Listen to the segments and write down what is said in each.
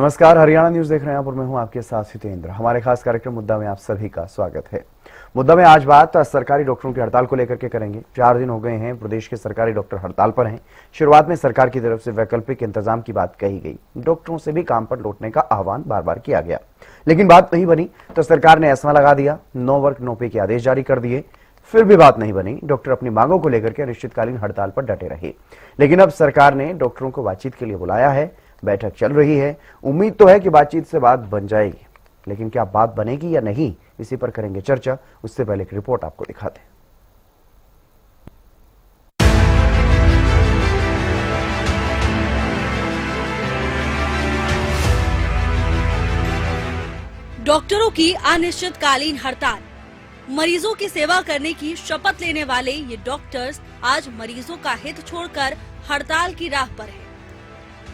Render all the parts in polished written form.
नमस्कार, हरियाणा न्यूज देख रहे हैं आप और मैं हूं आपके साथ हितेंद्र। हमारे खास कार्यक्रम मुद्दा में आप सभी का स्वागत है। मुद्दा में आज बात सरकारी डॉक्टरों की हड़ताल को लेकर के करेंगे। 4 दिन हो गए हैं प्रदेश के सरकारी डॉक्टर हड़ताल पर हैं। शुरुआत में सरकार की तरफ से वैकल्पिक इंतजाम की बात कही गई, डॉक्टरों से भी काम पर लौटने का आह्वान बार बार किया गया, लेकिन बात नहीं बनी तो सरकार ने एस्मा लगा दिया, नो वर्क नो पे के आदेश जारी कर दिए। फिर भी बात नहीं बनी, डॉक्टर अपनी मांगों को लेकर के अनिश्चितकालीन हड़ताल पर डटे रहे। लेकिन अब सरकार ने डॉक्टरों को बातचीत के लिए बुलाया है, बैठक चल रही है। उम्मीद तो है कि बातचीत से बात बन जाएगी, लेकिन क्या बात बनेगी या नहीं, इसी पर करेंगे चर्चा। उससे पहले एक रिपोर्ट आपको दिखाते हैं। डॉक्टरों की अनिश्चितकालीन हड़ताल। मरीजों की सेवा करने की शपथ लेने वाले ये डॉक्टर्स आज मरीजों का हित छोड़कर हड़ताल की राह पर हैं।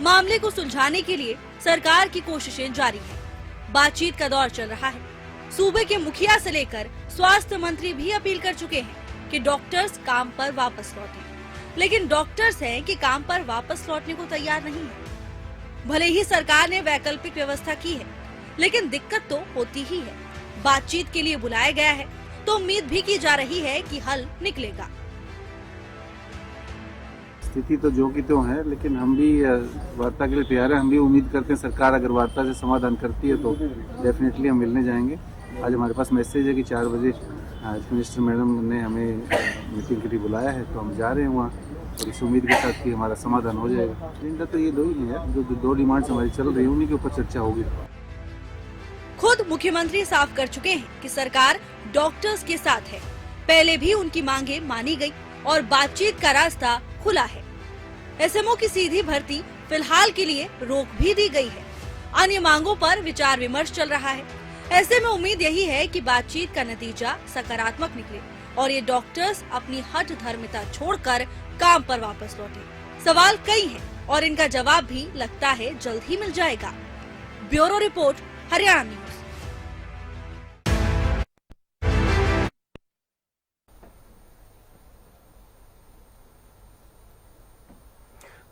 मामले को सुलझाने के लिए सरकार की कोशिशें जारी हैं। बातचीत का दौर चल रहा है। सूबे के मुखिया से लेकर स्वास्थ्य मंत्री भी अपील कर चुके हैं कि डॉक्टर्स काम पर वापस लौटें, लेकिन डॉक्टर्स हैं कि काम पर वापस लौटने को तैयार नहीं है। भले ही सरकार ने वैकल्पिक व्यवस्था की है, लेकिन दिक्कत तो होती ही है। बातचीत के लिए बुलाया गया है तो उम्मीद भी की जा रही है कि हल निकलेगा। स्थिति तो जो की तो है, लेकिन हम भी वार्ता के लिए तैयार है। हम भी उम्मीद करते हैं सरकार अगर वार्ता से समाधान करती है तो डेफिनेटली हम मिलने जाएंगे। आज हमारे पास मैसेज है कि 4 बजे हेल्थ मिनिस्टर मैडम ने हमें मीटिंग के लिए बुलाया है, तो हम जा रहे हैं वहाँ, और इस उम्मीद के साथ कि हमारा समाधान हो जाएगा। इनका तो ये 2 ही है, जो 2 डिमांड्स हमारी चल रही है, उन्हीं के ऊपर चर्चा होगी। खुद मुख्यमंत्री साफ कर चुके हैं कि सरकार डॉक्टर्स के साथ है। पहले भी उनकी मांगे मानी गई और बातचीत का रास्ता खुला है। एसएमओ की सीधी भर्ती फिलहाल के लिए रोक भी दी गई है। अन्य मांगों पर विचार विमर्श चल रहा है। ऐसे में उम्मीद यही है कि बातचीत का नतीजा सकारात्मक निकले और ये डॉक्टर्स अपनी हठ धर्मिता छोड़कर काम पर वापस लौटे। सवाल कई हैं और इनका जवाब भी लगता है जल्द ही मिल जाएगा। Bureau report, Haryana news.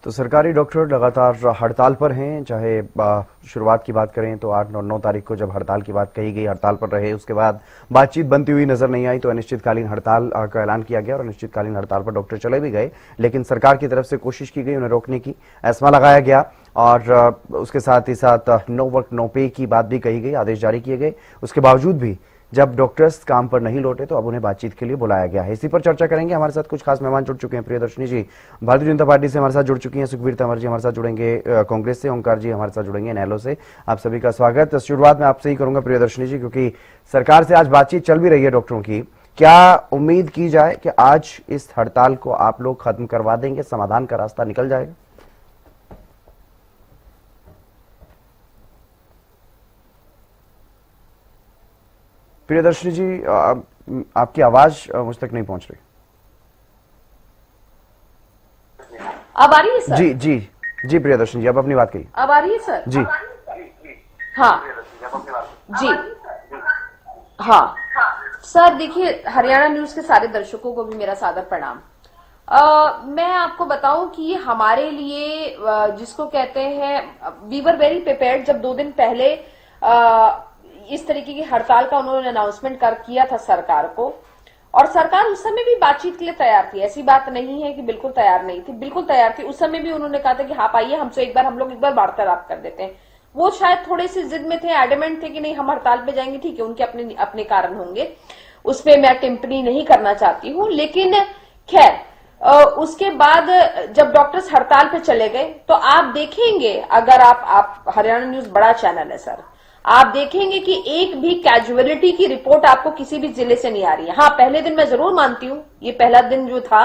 तो सरकारी डॉक्टर लगातार हड़ताल पर हैं। चाहे शुरुआत की बात करें तो 8 और 9 तारीख को जब हड़ताल की बात कही गई, हड़ताल पर रहे, उसके बाद बातचीत बनती हुई नजर नहीं आई तो अनिश्चितकालीन हड़ताल का ऐलान किया गया और अनिश्चितकालीन हड़ताल पर डॉक्टर चले भी गए, लेकिन सरकार की तरफ से कोशिश की गई उन्हें रोकने की, एस्मा लगाया गया और उसके साथ ही साथ नो वर्क नो पे की बात भी कही गई, आदेश जारी किए गए। उसके बावजूद भी जब डॉक्टर्स काम पर नहीं लौटे तो अब उन्हें बातचीत के लिए बुलाया गया है। इसी पर चर्चा करेंगे। हमारे साथ कुछ खास मेहमान जुड़ चुके हैं। प्रियदर्शनी जी भारतीय जनता पार्टी से हमारे साथ जुड़ चुकी हैं, सुखबीर तंवर जी हमारे साथ जुड़ेंगे कांग्रेस से, ओंकार जी हमारे साथ जुड़ेंगे नैलो से। आप सभी का स्वागत। शुरुआत में आपसे ही करूंगा प्रियदर्शनी जी, क्योंकि सरकार से आज बातचीत चल भी रही है डॉक्टरों की। क्या उम्मीद की जाए कि आज इस हड़ताल को आप लोग खत्म करवा देंगे, समाधान का रास्ता निकल जाएगा? प्रियदर्शनी जी आपकी आवाज मुझ तक नहीं पहुंच रही। अब आ रही है सर? जी जी जी प्रियदर्शनी जी, अब अपनी बात कहिए। अब आ रही है सर? जी हाँ जी हाँ सर, देखिए हरियाणा न्यूज के सारे दर्शकों को भी मेरा सादर प्रणाम। मैं आपको बताऊं कि हमारे लिए जिसको कहते हैं वी वर वेरी प्रिपेयर्ड। जब 2 दिन पहले इस तरीके की हड़ताल का उन्होंने अनाउंसमेंट किया था सरकार को, और सरकार उस समय भी बातचीत के लिए तैयार थी। ऐसी बात नहीं है कि बिल्कुल तैयार नहीं थी, बिल्कुल तैयार थी। उस समय भी उन्होंने कहा था कि हाँ आइए हमसे हम लोग एक बार वार्तालाप कर देते हैं। वो शायद थोड़े से जिद में थे, एडमेंट थे कि नहीं हम हड़ताल पे जाएंगे। ठीक है, उनके अपने कारण होंगे, उस पर मैं टिप्पणी नहीं करना चाहती हूँ। लेकिन खैर उसके बाद जब डॉक्टर्स हड़ताल पे चले गए तो आप देखेंगे, अगर आप हरियाणा न्यूज बड़ा चैनल है सर, आप देखेंगे कि एक भी कैजुअलिटी की रिपोर्ट आपको किसी भी जिले से नहीं आ रही है। हाँ, पहले दिन मैं जरूर मानती हूँ, ये पहला दिन जो था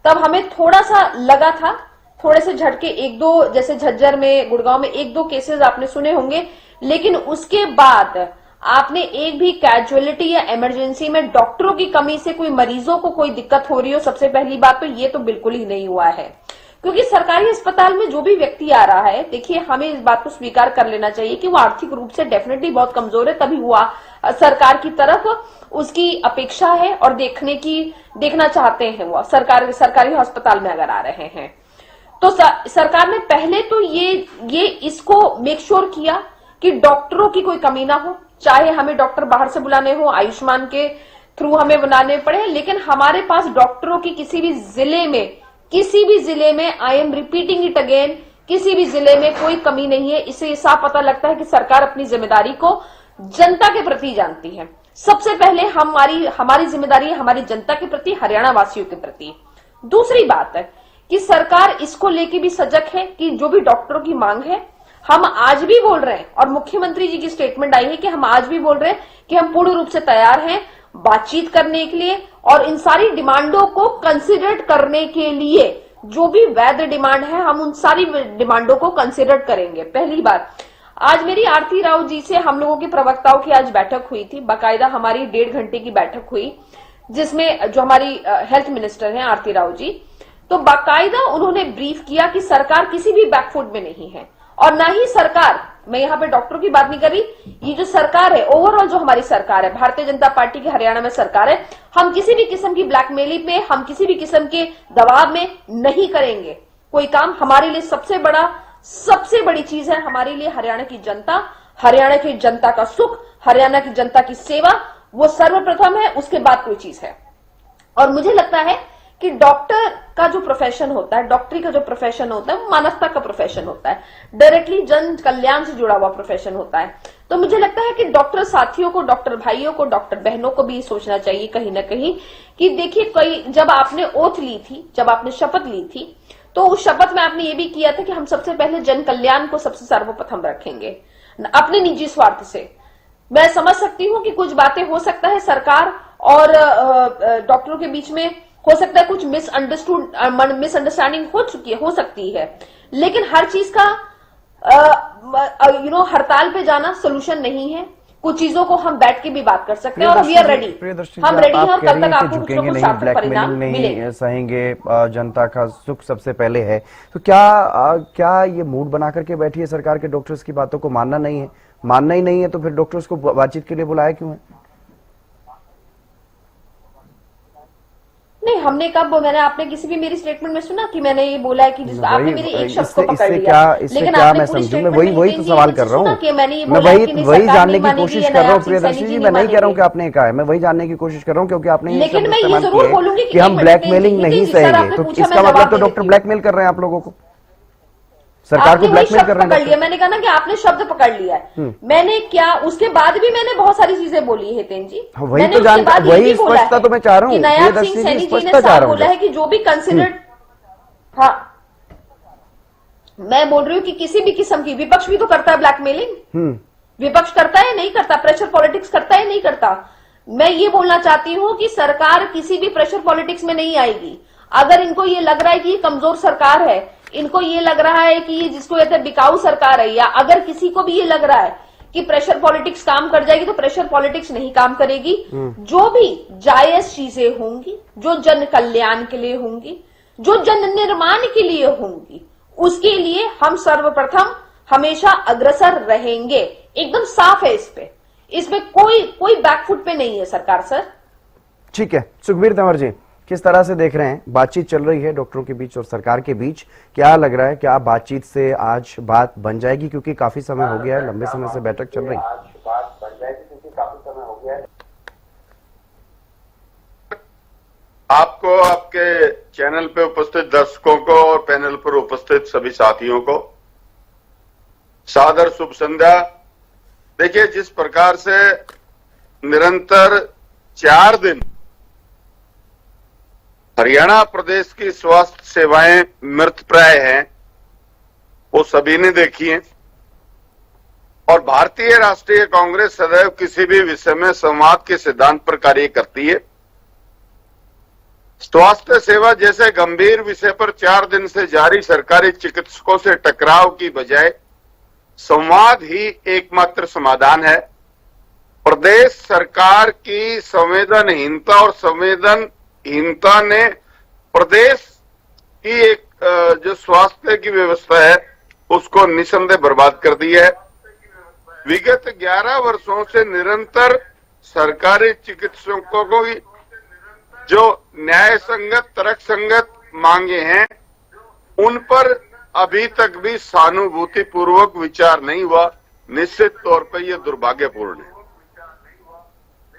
तब हमें थोड़ा सा लगा था, थोड़े से झटके 1-2, जैसे झज्जर में, गुड़गांव में 1-2 केसेस आपने सुने होंगे, लेकिन उसके बाद आपने एक भी कैजुअलिटी या इमरजेंसी में डॉक्टरों की कमी से कोई मरीजों को कोई दिक्कत हो रही हो, सबसे पहली बात तो ये तो बिल्कुल ही नहीं हुआ है। क्योंकि सरकारी अस्पताल में जो भी व्यक्ति आ रहा है, देखिए हमें इस बात को स्वीकार कर लेना चाहिए कि वो आर्थिक रूप से डेफिनेटली बहुत कमजोर है, तभी हुआ सरकार की तरफ उसकी अपेक्षा है और देखना चाहते हैं वो सरकारी अस्पताल में अगर आ रहे हैं। तो सरकार ने पहले तो ये इसको मेक श्योर किया कि डॉक्टरों की कोई कमी ना हो, चाहे हमें डॉक्टर बाहर से बुलाने हो, आयुष्मान के थ्रू हमें बनाने पड़े, लेकिन हमारे पास डॉक्टरों की किसी भी जिले में I am repeating it again, किसी भी जिले में कोई कमी नहीं है। इससे साफ पता लगता है कि सरकार अपनी जिम्मेदारी को जनता के प्रति जानती है। सबसे पहले हमारी जिम्मेदारी है हमारी जनता के प्रति, हरियाणा वासियों के प्रति। दूसरी बात है कि सरकार इसको लेके भी सजग है कि जो भी डॉक्टरों की मांग है, हम आज भी बोल रहे हैं और मुख्यमंत्री जी की स्टेटमेंट आई है कि हम आज भी बोल रहे हैं कि हम पूर्ण रूप से तैयार हैं बातचीत करने के लिए और इन सारी डिमांडों को कंसिडर करने के लिए। जो भी वैध डिमांड है हम उन सारी डिमांडों को कंसिडर करेंगे। पहली बात, आज मेरी आरती राव जी से हम लोगों के प्रवक्ताओं की आज बैठक हुई थी, बाकायदा हमारी 1.5 घंटे की बैठक हुई, जिसमें जो हमारी हेल्थ मिनिस्टर हैं आरती राव जी, तो बाकायदा उन्होंने ब्रीफ किया कि सरकार किसी भी बैकफुट में नहीं है और ना ही सरकार, मैं यहां पे डॉक्टरों की बात नहीं कर रही, ये जो सरकार है ओवरऑल जो हमारी सरकार है, भारतीय जनता पार्टी की हरियाणा में सरकार है, हम किसी भी किस्म की ब्लैकमेलिंग में, हम किसी भी किस्म के दबाव में नहीं करेंगे कोई काम। हमारे लिए सबसे बड़ी चीज है हमारे लिए हरियाणा की जनता, हरियाणा की जनता का सुख, हरियाणा की जनता की सेवा, वो सर्वप्रथम है, उसके बाद कोई चीज है। और मुझे लगता है कि डॉक्टर का जो प्रोफेशन होता है, डॉक्टरी का जो प्रोफेशन होता है, वो मानवता का प्रोफेशन होता है, डायरेक्टली जन कल्याण से जुड़ा हुआ प्रोफेशन होता है। तो मुझे लगता है कि डॉक्टर साथियों को, डॉक्टर भाइयों को, डॉक्टर बहनों को भी सोचना चाहिए कहीं ना कहीं कि देखिए, जब आपने ओथ ली थी, जब आपने शपथ ली थी, तो उस शपथ में आपने ये भी किया था कि हम सबसे पहले जन कल्याण को सबसे सर्वप्रथम रखेंगे, अपने निजी स्वार्थ से। मैं समझ सकती हूं कि कुछ बातें हो सकता है सरकार और डॉक्टरों के बीच में हो सकता है कुछ मिसअंडरस्टैंडिंग हो सकती है, लेकिन हर चीज का हड़ताल पे जाना सोल्यूशन नहीं है। कुछ चीजों को हम बैठ के भी बात कर सकते हैं और वी आर रेडी, हम रेडी हैं और कल तक आपको कुछ ना कुछ सार्थक परिणाम मिलेंगे। सहेंगे, जनता का सुख सबसे पहले है। तो क्या ये मूड बना करके बैठी है सरकार के डॉक्टर्स की बातों को मानना ही नहीं है तो फिर डॉक्टर्स को बातचीत के लिए बुलाया क्यों है? नहीं, हमने कब, आपने किसी भी मेरी स्टेटमेंट में सुना कि मैंने ये बोला है कि आपने मेरे एक शब्द को पकड़ लिया, लेकिन क्या मैं समझूं? मैं वही तो सवाल कर रहा हूँ, मैं वही जानने की कोशिश कर रहा हूँ प्रियदर्शी जी। मैं नहीं कह रहा हूँ कि आपने कहा है, मैं वही जानने की कोशिश कर रहा हूँ क्योंकि आपने लेकिन मैं ये जरूर बोलूंगी कि हम ब्लैकमेलिंग नहीं सहेंगे, तो इसका मतलब तो डॉक्टर ब्लैकमेल कर रहे हैं आप लोगों को, सरकार को ब्लैकमेल कर रहे हैं। मैंने कहा ना कि आपने शब्द पकड़ लिया है, मैंने क्या उसके बाद भी मैंने बहुत सारी चीजें बोली है हितेन जी, वही तो वही स्पष्टता तो मैं चाह रहा हूँ, नायाब सिंह सैनी जी ने साफ बोला है कि जो भी कंसिडर्ड, हाँ मैं बोल रही हूँ कि किसी भी किस्म की, विपक्ष भी तो करता है ब्लैकमेलिंग, विपक्ष करता है नहीं करता, प्रेशर पॉलिटिक्स करता है नहीं करता। मैं ये बोलना चाहती हूँ कि सरकार किसी भी प्रेशर पॉलिटिक्स में नहीं आएगी। अगर इनको ये लग रहा है कि ये कमजोर सरकार है, इनको ये लग रहा है कि ये जिसको कहते हैं बिकाऊ सरकार है, या अगर किसी को भी ये लग रहा है कि प्रेशर पॉलिटिक्स काम कर जाएगी, तो प्रेशर पॉलिटिक्स नहीं काम करेगी। जो भी जायज चीजें होंगी, जो जन कल्याण के लिए होंगी, जो जन निर्माण के लिए होंगी, उसके लिए हम सर्वप्रथम हमेशा अग्रसर रहेंगे। एकदम साफ है इसमें कोई बैकफुट पे नहीं है सरकार सर। ठीक है, सुखबीर तंवर जी, किस तरह से देख रहे हैं? बातचीत चल रही है डॉक्टरों के बीच और सरकार के बीच, क्या लग रहा है क्या बातचीत से आज बात बन जाएगी? क्योंकि काफी समय हो गया है, लंबे समय से बैठक चल रही है। आपको, आपके चैनल पे उपस्थित दर्शकों को और पैनल पर उपस्थित सभी साथियों को सादर शुभ संध्या। देखिए, जिस प्रकार से निरंतर 4 दिन हरियाणा प्रदेश की स्वास्थ्य सेवाएं मृतप्राय हैं, वो सभी ने देखी हैं और भारतीय राष्ट्रीय कांग्रेस सदैव किसी भी विषय में संवाद के सिद्धांत पर कार्य करती है। स्वास्थ्य सेवा जैसे गंभीर विषय पर 4 दिन से जारी सरकारी चिकित्सकों से टकराव की बजाय संवाद ही एकमात्र समाधान है। प्रदेश सरकार की संवेदनहीनता और संवेदनहीनता ने प्रदेश की एक जो स्वास्थ्य की व्यवस्था है उसको निसंदेह बर्बाद कर दी है। विगत 11 वर्षों से निरंतर सरकारी चिकित्सकों को जो न्याय संगत, तर्क संगत मांगे हैं उन पर अभी तक भी सहानुभूति पूर्वक विचार नहीं हुआ। निश्चित तौर पर यह दुर्भाग्यपूर्ण है।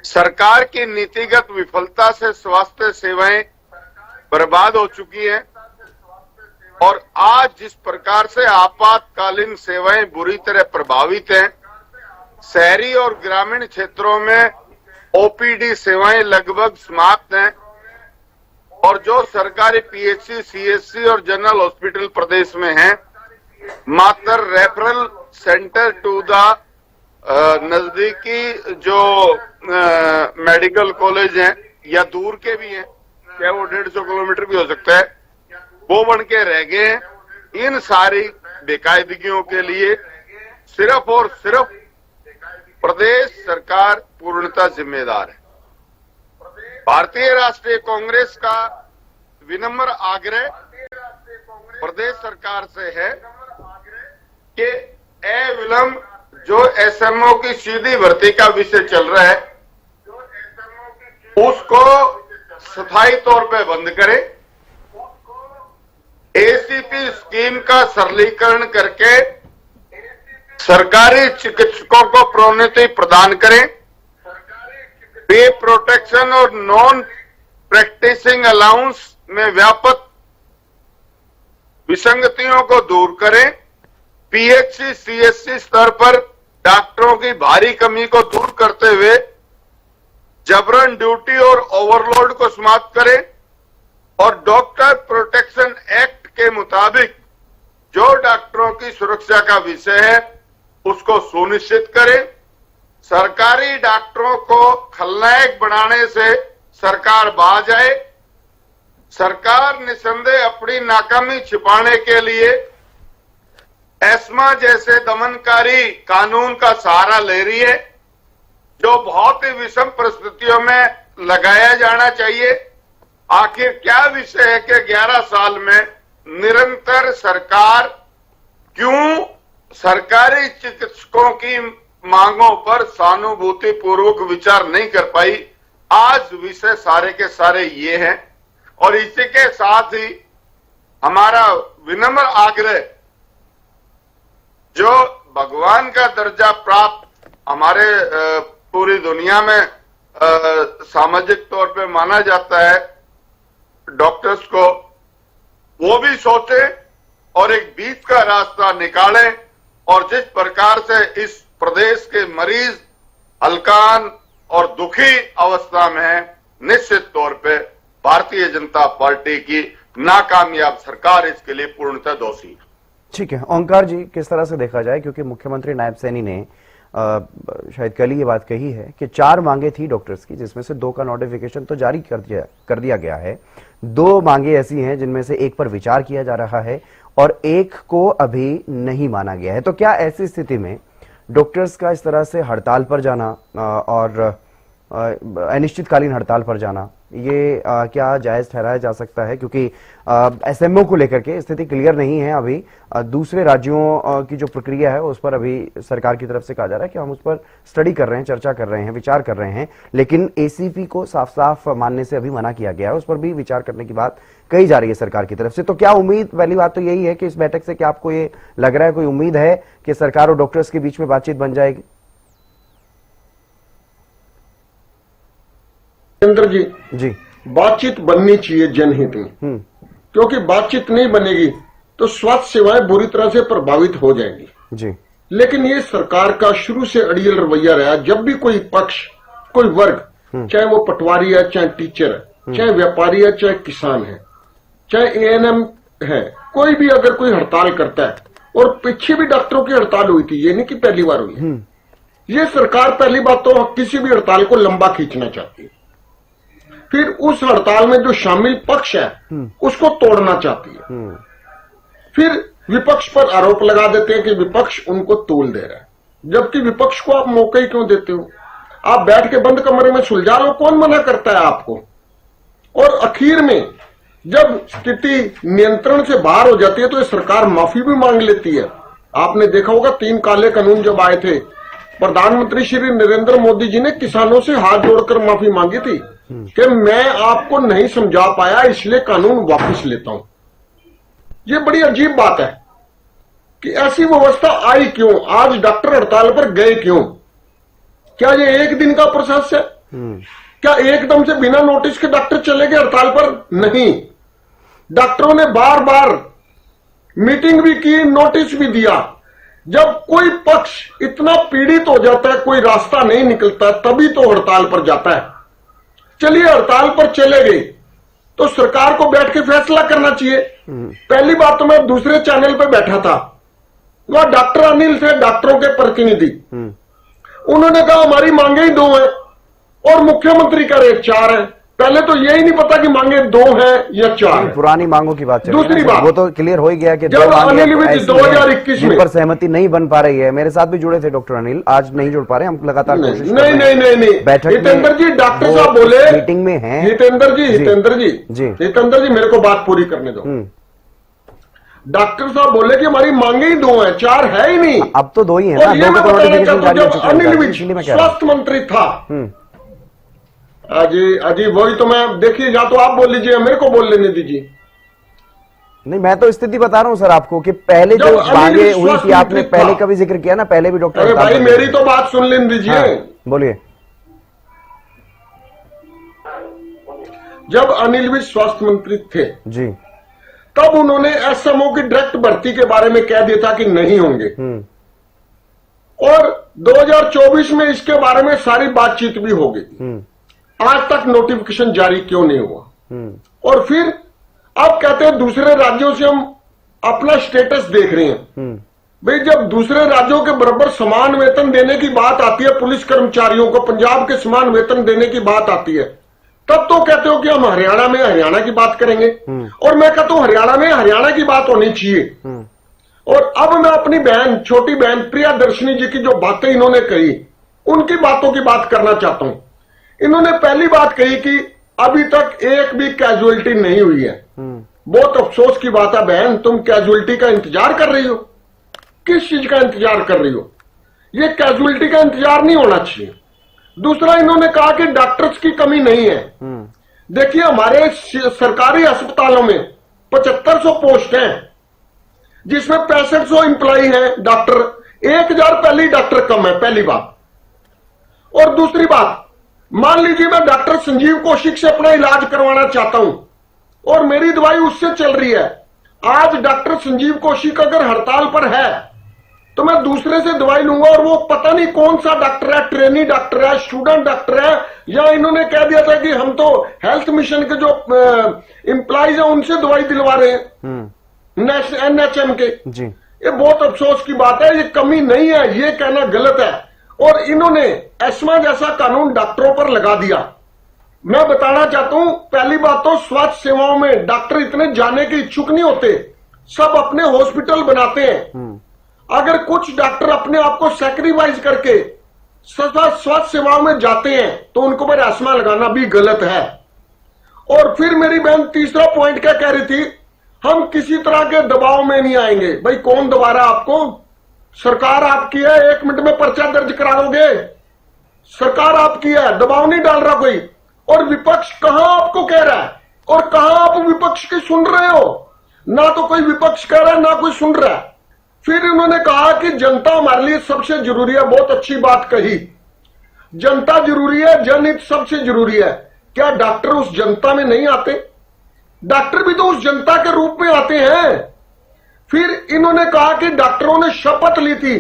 सरकार की नीतिगत विफलता से स्वास्थ्य सेवाएं बर्बाद हो चुकी हैं और आज जिस प्रकार से आपातकालीन सेवाएं बुरी तरह प्रभावित हैं, शहरी और ग्रामीण क्षेत्रों में ओपीडी सेवाएं लगभग समाप्त हैं और जो सरकारी पीएचसी, सीएचसी और जनरल हॉस्पिटल प्रदेश में हैं, मात्र रेफरल सेंटर टू द नजदीकी जो मेडिकल कॉलेज हैं या दूर के भी हैं, चाहे वो 150 किलोमीटर भी हो सकता है, वो बन के रह गए हैं। इन सारी बेकायदगियों के लिए सिर्फ और सिर्फ प्रदेश सरकार पूर्णतः जिम्मेदार है। भारतीय राष्ट्रीय कांग्रेस का विनम्र आग्रह प्रदेश सरकार से है कि अविलंब जो एसएमओ की सीधी भर्ती का विषय चल रहा है उसको स्थायी तौर पे बंद करें, एसीपी स्कीम का सरलीकरण करके सरकारी चिकित्सकों को प्रोन्नति प्रदान करें, पे प्रोटेक्शन और नॉन प्रैक्टिसिंग अलाउंस में व्यापक विसंगतियों को दूर करें, पीएचसी, सीएचसी स्तर पर डॉक्टरों की भारी कमी को दूर करते हुए जबरन ड्यूटी और ओवरलोड को समाप्त करें और डॉक्टर प्रोटेक्शन एक्ट के मुताबिक जो डॉक्टरों की सुरक्षा का विषय है उसको सुनिश्चित करें। सरकारी डॉक्टरों को खलनायक बनाने से सरकार बाज आए। सरकार निसंदेह अपनी नाकामी छिपाने के लिए एस्मा जैसे दमनकारी कानून का सहारा ले रही है, जो बहुत ही विषम परिस्थितियों में लगाया जाना चाहिए। आखिर क्या विषय है कि 11 साल में निरंतर सरकार क्यों सरकारी चिकित्सकों की मांगों पर सहानुभूति पूर्वक विचार नहीं कर पाई? आज विषय सारे के सारे ये हैं और इसी के साथ ही हमारा विनम्र आग्रह, जो भगवान का दर्जा प्राप्त हमारे पूरी दुनिया में सामाजिक तौर पे माना जाता है डॉक्टर्स को, वो भी सोचे और एक बीच का रास्ता निकालें और जिस प्रकार से इस प्रदेश के मरीज हलकान और दुखी अवस्था में है, निश्चित तौर पे भारतीय जनता पार्टी की नाकामयाब सरकार इसके लिए पूर्णतः दोषी है। ठीक है ओंकार जी, किस तरह से देखा जाए, क्योंकि मुख्यमंत्री नायब सैनी ने शायद कल ही ये बात कही है कि 4 मांगे थी डॉक्टर्स की, जिसमें से 2 का नोटिफिकेशन तो जारी कर दिया गया है। 2 मांगे ऐसी हैं जिनमें से एक पर विचार किया जा रहा है और एक को अभी नहीं माना गया है। तो क्या ऐसी स्थिति में डॉक्टर्स का इस तरह से हड़ताल पर जाना और अनिश्चितकालीन हड़ताल पर जाना, ये क्या जायज ठहराया जा सकता है? क्योंकि एसएमओ को लेकर के स्थिति क्लियर नहीं है अभी। दूसरे राज्यों की जो प्रक्रिया है उस पर अभी सरकार की तरफ से कहा जा रहा है कि हम उस पर स्टडी कर रहे हैं, चर्चा कर रहे हैं, विचार कर रहे हैं, लेकिन एसीपी को साफ साफ मानने से अभी मना किया गया है। उस पर भी विचार करने की बात कही जा रही है सरकार की तरफ से। तो क्या उम्मीद, पहली बात तो यही है कि इस बैठक से क्या आपको ये लग रहा है, कोई उम्मीद है कि सरकार और डॉक्टर्स के बीच में बातचीत बन जाएगी? जी, बातचीत बननी चाहिए जनहित में, क्योंकि बातचीत नहीं बनेगी तो स्वास्थ्य सेवाएं बुरी तरह से प्रभावित हो जाएंगी। जी, लेकिन ये सरकार का शुरू से अड़ियल रवैया रहा। जब भी कोई पक्ष, कोई वर्ग, चाहे वो पटवारी है, चाहे टीचर है, चाहे व्यापारी है, चाहे किसान है, चाहे एएनएम है, कोई भी अगर कोई हड़ताल करता है, और पीछे भी डॉक्टरों की हड़ताल हुई थी, ये नहीं कि पहली बार हुई है। ये सरकार पहली बात तो किसी भी हड़ताल को लंबा खींचना चाहती है, फिर उस हड़ताल में जो शामिल पक्ष है उसको तोड़ना चाहती है, फिर विपक्ष पर आरोप लगा देते हैं कि विपक्ष उनको तोल दे रहा है, जबकि विपक्ष को आप मौका ही क्यों देते हो? आप बैठ के बंद कमरे में सुलझा लो, कौन मना करता है आपको? और आखिर में जब स्थिति नियंत्रण से बाहर हो जाती है तो ये सरकार माफी भी मांग लेती है। आपने देखा होगा 3 काले कानून जब आए थे, प्रधानमंत्री श्री नरेंद्र मोदी जी ने किसानों से हाथ जोड़कर माफी मांगी थी कि मैं आपको नहीं समझा पाया, इसलिए कानून वापस लेता हूं। ये बड़ी अजीब बात है कि ऐसी व्यवस्था आई क्यों, आज डॉक्टर हड़ताल पर गए क्यों? क्या ये एक दिन का प्रोसेस है? क्या एकदम से बिना नोटिस के डॉक्टर चले गए हड़ताल पर? नहीं, डॉक्टरों ने बार बार मीटिंग भी की, नोटिस भी दिया। जब कोई पक्ष इतना पीड़ित हो जाता है, कोई रास्ता नहीं निकलता, तभी तो हड़ताल पर जाता है। चलिए हड़ताल पर चले गए तो सरकार को बैठ के फैसला करना चाहिए। पहली बात तो मैं दूसरे चैनल पे बैठा था, वह डॉक्टर अनिल थे, डॉक्टरों के प्रतिनिधि। उन्होंने कहा हमारी मांगे ही 2 हैं और मुख्यमंत्री का रेट 4 है। पहले तो यही नहीं पता कि मांगे 2 हैं या 4 है। पुरानी मांगों की बात चल रही है। दूसरी बात, वो तो क्लियर हो ही गया कि जब अनिल विज 2021 में, जिन पर सहमति नहीं बन पा रही है। मेरे साथ भी जुड़े थे डॉक्टर अनिल, आज नहीं जुड़ पा रहे, हम लगातार कोशिश कर रहे हैं। नहीं, बैठक में हितेंद्र जी, डॉक्टर साहब बोले मीटिंग में हैं। हितेंद्र जी मेरे को बात पूरी करने दो। डॉक्टर साहब बोले कि हमारी मांगे ही 2 हैं, 4 है ही नहीं। अब तो 2 ही है और ना, ये 2 मैं का तो बताना नोटिफिकेशन चाहता हूं, जारी हो जब चुका है। अनिल विज इसीलिए मैं कह रहा हूं। स्वास्थ्य मंत्री था, अजी वही तो मैं, देखिए या तो आप बोल लीजिए, मेरे को बोल लेने दीजिए। नहीं, मैं तो स्थिति बता रहा हूं सर आपको कि पहले जो मांगे हुई थी, आपने पहले का भी जिक्र किया ना, पहले भी डॉक्टर। अरे भाई मेरी तो बात सुन लेने दीजिए। बोलिए। जब अनिल विज स्वास्थ्य मंत्री थे जी, तब उन्होंने एसएमओ की डायरेक्ट भर्ती के बारे में कह दिया था कि नहीं होंगे। और 2024 में इसके बारे में सारी बातचीत भी हो गई। आज तक नोटिफिकेशन जारी क्यों नहीं हुआ? और फिर अब कहते हैं दूसरे राज्यों से हम अपना स्टेटस देख रहे हैं। भाई जब दूसरे राज्यों के बराबर समान वेतन देने की बात आती है, पुलिस कर्मचारियों को पंजाब के समान वेतन देने की बात आती है, तब तो कहते हो कि हम हरियाणा में हरियाणा की बात करेंगे। और मैं कहता हूं हरियाणा में हरियाणा की बात होनी चाहिए। और अब मैं अपनी बहन, छोटी बहन प्रियदर्शनी जी की जो बातें इन्होंने कही, उनकी बातों की बात करना चाहता हूं। इन्होंने पहली बात कही कि अभी तक एक भी कैजुअलिटी नहीं हुई है। बहुत अफसोस की बात है बहन, तुम कैजुअलिटी का इंतजार कर रही हो। किस चीज का इंतजार कर रही हो? ये कैजुअलिटी का इंतजार नहीं होना चाहिए। दूसरा, इन्होंने कहा कि डॉक्टर्स की कमी नहीं है। देखिए हमारे सरकारी अस्पतालों में 7500 पोस्ट हैं, जिसमें 6500 इंप्लॉई हैं डॉक्टर। 1000 पहले ही डॉक्टर कम है, पहली बात। और दूसरी बात, मान लीजिए मैं डॉक्टर संजीव कौशिक से अपना इलाज करवाना चाहता हूं और मेरी दवाई उससे चल रही है। आज डॉक्टर संजीव कौशिक अगर हड़ताल पर है तो मैं दूसरे से दवाई लूंगा और वो पता नहीं कौन सा डॉक्टर है, ट्रेनी डॉक्टर है, स्टूडेंट डॉक्टर है, या इन्होंने कह दिया था कि हम तो हेल्थ मिशन के जो एम्प्लॉइज हैं उनसे दवाई दिलवा रहे हैं, NHM के जी। ये बहुत अफसोस की बात है, ये कमी नहीं है, ये कहना गलत है। और इन्होंने एस्मा जैसा कानून डॉक्टरों पर लगा दिया। मैं बताना चाहता हूं, पहली बात तो स्वास्थ्य सेवाओं में डॉक्टर इतने जाने के इच्छुक नहीं होते, सब अपने हॉस्पिटल बनाते हैं। अगर कुछ डॉक्टर अपने आप को सैक्रिफाइस करके स्वास्थ्य सेवाओं में जाते हैं तो उनको पर एस्मा लगाना भी गलत है। और फिर मेरी बहन तीसरा पॉइंट क्या कह रही थी, हम किसी तरह के दबाव में नहीं आएंगे। भाई कौन दबा रहा है आपको? सरकार आपकी है, 1 मिनट में पर्चा दर्ज करा दोगे। सरकार आपकी है, दबाव नहीं डाल रहा कोई। और विपक्ष कहां आपको कह रहा है और कहां आप विपक्ष की सुन रहे हो? ना तो कोई विपक्ष कह रहा है, ना कोई सुन रहा है। फिर उन्होंने कहा कि जनता हमारे लिए सबसे जरूरी है। बहुत अच्छी बात कही, जनता जरूरी है, जनहित सबसे जरूरी है। क्या डॉक्टर उस जनता में नहीं आते? डॉक्टर भी तो उस जनता के रूप में आते हैं। फिर इन्होंने कहा कि डॉक्टरों ने शपथ ली थी।